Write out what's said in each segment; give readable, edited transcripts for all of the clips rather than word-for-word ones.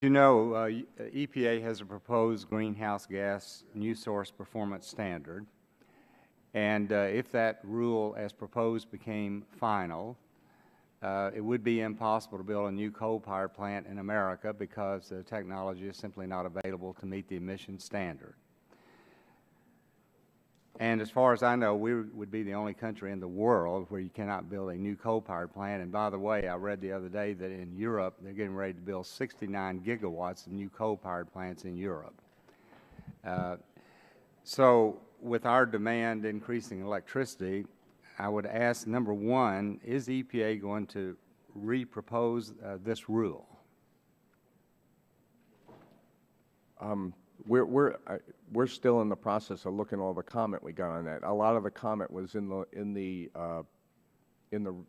You know, EPA has a proposed greenhouse gas new source performance standard, and if that rule as proposed became final, it would be impossible to build a new coal power plant in America because the technology is simply not available to meet the emission standard. And as far as I know, we would be the only country in the world where you cannot build a new coal-powered plant. And by the way, I read the other day that in Europe, they're getting ready to build 69 gigawatts of new coal-powered plants in Europe. So with our demand increasing electricity, I would ask, number one, is EPA going to re-propose this rule? We're still in the process of looking at all the comment we got on that. A lot of the comment was in the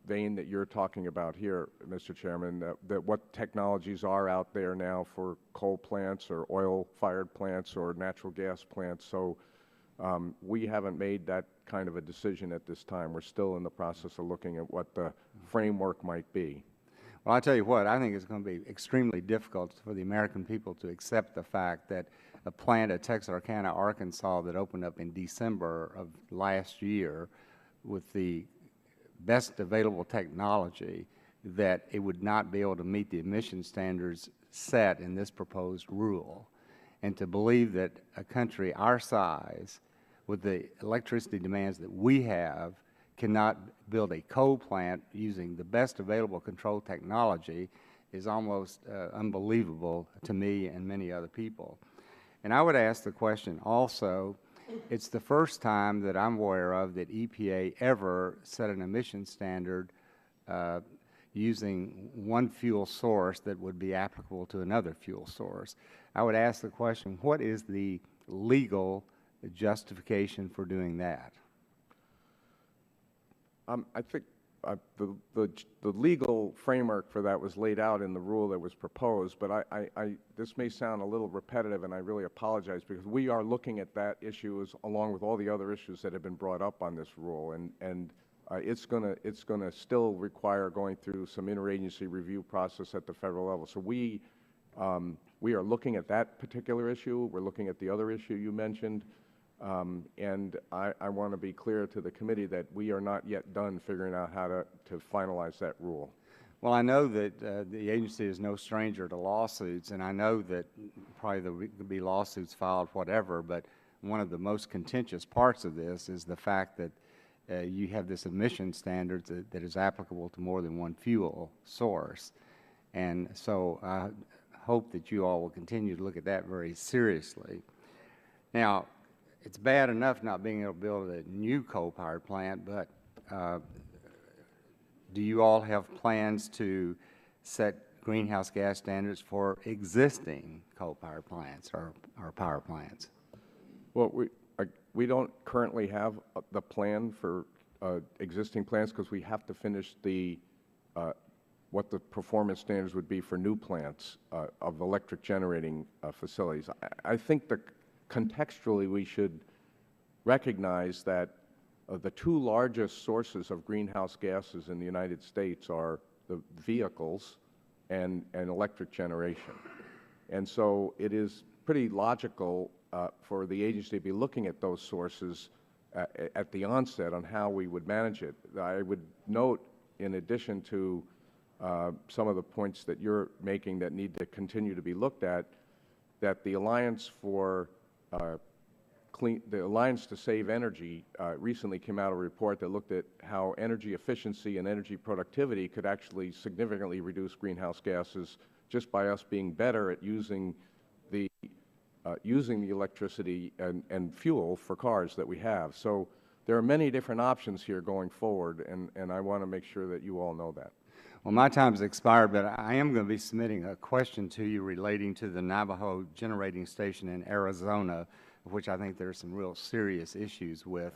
vein that you're talking about here, Mr. Chairman, that what technologies are out there now for coal plants or oil-fired plants or natural gas plants. So we haven't made that kind of a decision at this time. We're still in the process of looking at what the framework might be. Well, I tell you what, I think it's going to be extremely difficult for the American people to accept the fact that a plant at Texarkana, Arkansas that opened up in December of last year with the best available technology, that it would not be able to meet the emission standards set in this proposed rule. And to believe that a country our size, with the electricity demands that we have, cannot build a coal plant using the best available control technology is almost unbelievable to me and many other people. And I would ask the question also, it's the first time that I'm aware of that EPA ever set an emission standard using one fuel source that would be applicable to another fuel source. I would ask the question, what is the legal justification for doing that? I think the legal framework for that was laid out in the rule that was proposed, but this may sound a little repetitive, and I really apologize, because we are looking at that issue along with all the other issues that have been brought up on this rule, and it's going to still require going through some interagency review process at the federal level. So we are looking at that particular issue. We're looking at the other issue you mentioned. And I want to be clear to the committee that we are not yet done figuring out how to finalize that rule. Well, I know that the agency is no stranger to lawsuits, and I know that probably there will be lawsuits filed, whatever, but one of the most contentious parts of this is the fact that you have this emission standard that is applicable to more than one fuel source. And so I hope that you all will continue to look at that very seriously. Now, it's bad enough not being able to build a new coal-powered plant, but do you all have plans to set greenhouse gas standards for existing coal-powered plants or power plants? Well, we don't currently have the plan for existing plants because we have to finish what the performance standards would be for new plants of electric generating facilities. I think that contextually, we should recognize that the two largest sources of greenhouse gases in the United States are the vehicles and electric generation. And so it is pretty logical for the agency to be looking at those sources at the onset on how we would manage it. I would note, in addition to some of the points that you're making that need to continue to be looked at, that the Alliance for the Alliance to Save Energy recently came out a report that looked at how energy efficiency and energy productivity could actually significantly reduce greenhouse gases just by us being better at using the electricity and fuel for cars that we have. So there are many different options here going forward, and I want to make sure that you all know that. Well, my time has expired, but I am going to be submitting a question to you relating to the Navajo generating station in Arizona, which I think there are some real serious issues with.